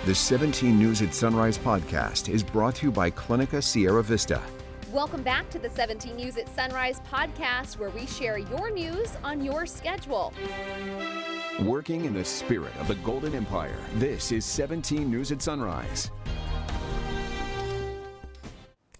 The 17 News at Sunrise podcast is brought to you by Clinica Sierra Vista. Welcome back to the 17 News at Sunrise podcast, where we share your news on your schedule. Working in the spirit of the Golden Empire, this is 17 News at Sunrise.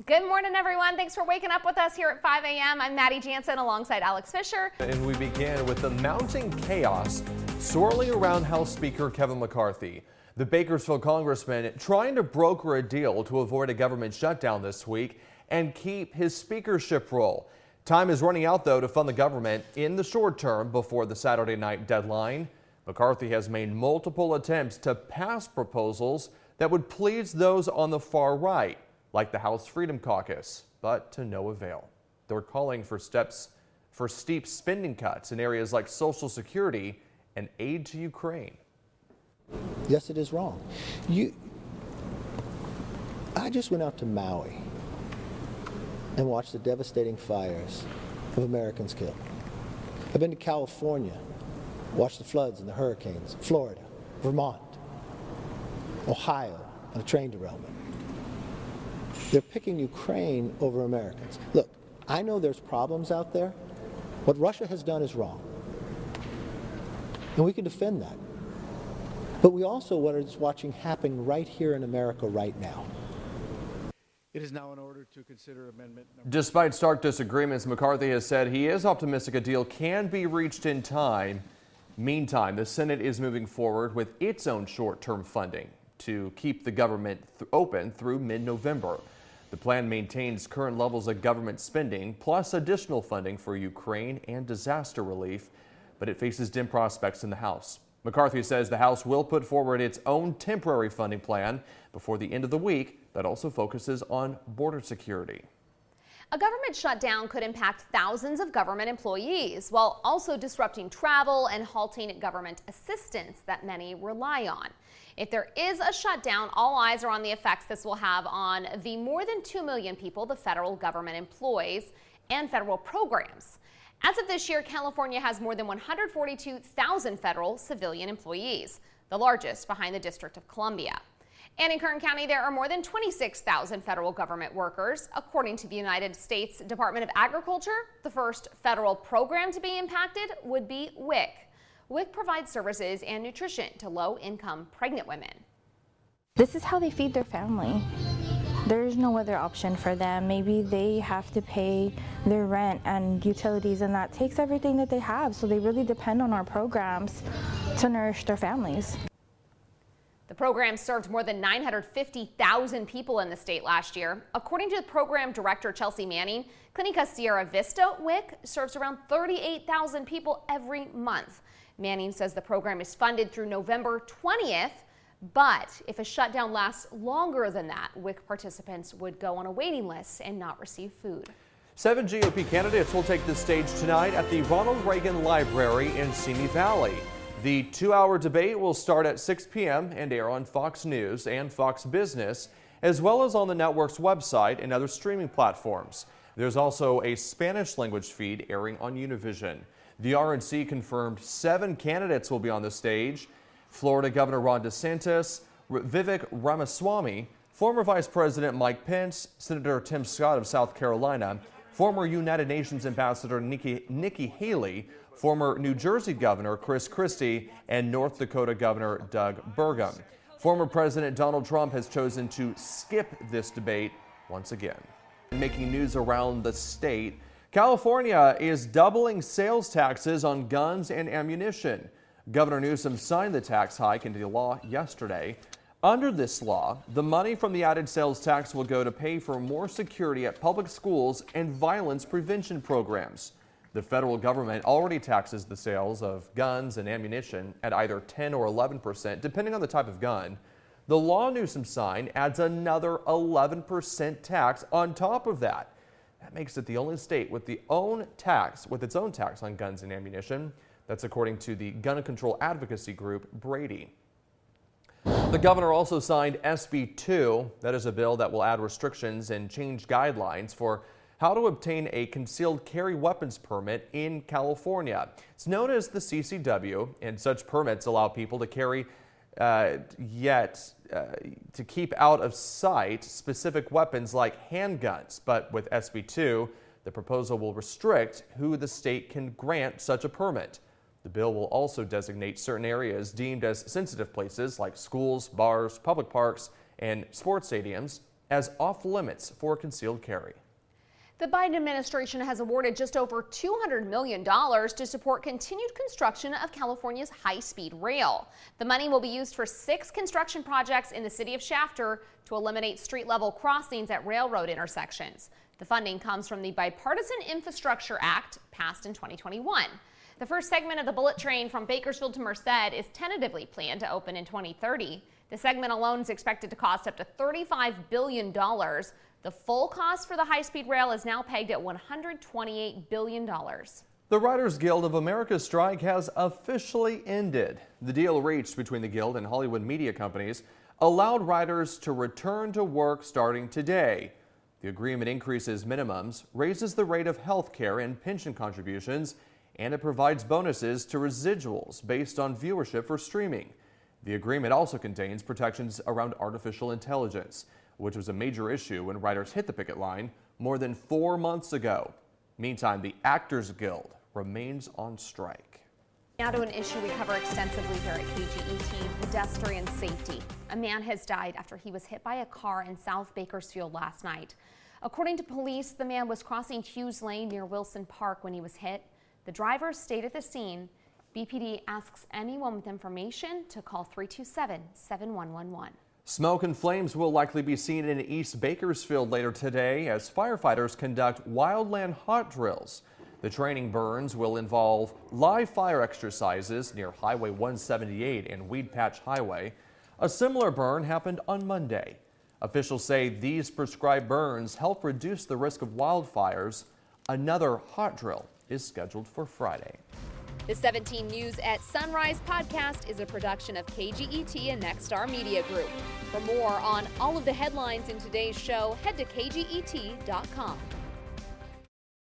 Good morning, everyone. Thanks for waking up with us here at 5 a.m. I'm Maddie Jansen alongside Alex Fisher. And we begin with the mounting chaos swirling around House Speaker Kevin McCarthy. The Bakersfield congressman trying to broker a deal to avoid a government shutdown this week and keep his speakership role. Time is running out, though, to fund the government in the short term before the Saturday night deadline. McCarthy has made multiple attempts to pass proposals that would please those on the far right, like the House Freedom Caucus, but to no avail. They're calling for steep spending cuts in areas like Social Security and aid to Ukraine. Yes, it is wrong. I just went out to Maui and watched the devastating fires of Americans killed. I've been to California, watched the floods and the hurricanes, Florida, Vermont, Ohio, on a train derailment. They're picking Ukraine over Americans. Look, I know there's problems out there. What Russia has done is wrong. And we can defend that. But we also what is watching happen right here in America right now. It is now in order to consider amendment number. Despite stark disagreements, McCarthy has said he is optimistic a deal can be reached in time. Meantime, the Senate is moving forward with its own short-term funding to keep the government open through mid-November. The plan maintains current levels of government spending, plus additional funding for Ukraine and disaster relief, but it faces dim prospects in the House. McCarthy says the House will put forward its own temporary funding plan before the end of the week that also focuses on border security. A government shutdown could impact thousands of government employees, while also disrupting travel and halting government assistance that many rely on. If there is a shutdown, all eyes are on the effects this will have on the more than 2 million people the federal government employs and federal programs. As of this year, California has more than 142,000 federal civilian employees, the largest behind the District of Columbia. And in Kern County, there are more than 26,000 federal government workers. According to the United States Department of Agriculture, the first federal program to be impacted would be WIC. WIC provides services and nutrition to low-income pregnant women. This is how they feed their family. There's no other option for them. Maybe they have to pay their rent and utilities, and that takes everything that they have. So they really depend on our programs to nourish their families. The program served more than 950,000 people in the state last year. According to program director Chelsea Manning, Clinica Sierra Vista WIC serves around 38,000 people every month. Manning says the program is funded through November 20th. But if a shutdown lasts longer than that, WIC participants would go on a waiting list and not receive food. 7 GOP candidates will take the stage tonight at the Ronald Reagan Library in Simi Valley. The 2-hour debate will start at 6 p.m. and air on Fox News and Fox Business, as well as on the network's website and other streaming platforms. There's also a Spanish language feed airing on Univision. The RNC confirmed 7 candidates will be on the stage. Florida Governor Ron DeSantis, Vivek Ramaswamy, former Vice President Mike Pence, Senator Tim Scott of South Carolina, former United Nations Ambassador Nikki Haley, former New Jersey Governor Chris Christie, and North Dakota Governor Doug Burgum. Former President Donald Trump has chosen to skip this debate once again. Making news around the state, California is doubling sales taxes on guns and ammunition. Governor Newsom signed the tax hike into the law yesterday. Under this law, the money from the added sales tax will go to pay for more security at public schools and violence prevention programs. The federal government already taxes the sales of guns and ammunition at either 10 or 11%, depending on the type of gun. The law Newsom signed adds another 11% tax on top of that. That makes it the only state with its own tax on guns and ammunition. That's according to the gun control advocacy group Brady. The governor also signed SB 2. That is a bill that will add restrictions and change guidelines for how to obtain a concealed carry weapons permit in California. It's known as the CCW, and such permits allow people to carry to keep out of sight specific weapons like handguns. But with SB 2, the proposal will restrict who the state can grant such a permit. The bill will also designate certain areas deemed as sensitive places like schools, bars, public parks, and sports stadiums as off limits for concealed carry. The Biden administration has awarded just over $200 million to support continued construction of California's high-speed rail. The money will be used for 6 construction projects in the city of Shafter to eliminate street-level crossings at railroad intersections. The funding comes from the Bipartisan Infrastructure Act passed in 2021. The first segment of the bullet train from Bakersfield to Merced is tentatively planned to open in 2030. The segment alone is expected to cost up to $35 billion. The full cost for the high-speed rail is now pegged at $128 billion. The Writers Guild of America's strike has officially ended. The deal reached between the Guild and Hollywood media companies allowed writers to return to work starting today. The agreement increases minimums, raises the rate of health care and pension contributions, and it provides bonuses to residuals based on viewership for streaming. The agreement also contains protections around artificial intelligence, which was a major issue when writers hit the picket line more than 4 months ago. Meantime, the Actors Guild remains on strike. Now to an issue we cover extensively here at KGET, pedestrian safety. A man has died after he was hit by a car in South Bakersfield last night. According to police, the man was crossing Hughes Lane near Wilson Park when he was hit. The driver stayed at the scene. BPD asks anyone with information to call 327-7111. Smoke and flames will likely be seen in East Bakersfield later today as firefighters conduct wildland hot drills. The training burns will involve live fire exercises near Highway 178 and Weed Patch Highway. A similar burn happened on Monday. Officials say these prescribed burns help reduce the risk of wildfires. Another hot drill is scheduled for Friday. The 17 News at Sunrise podcast is a production of KGET and Nexstar Media Group. For more on all of the headlines in today's show, head to kget.com.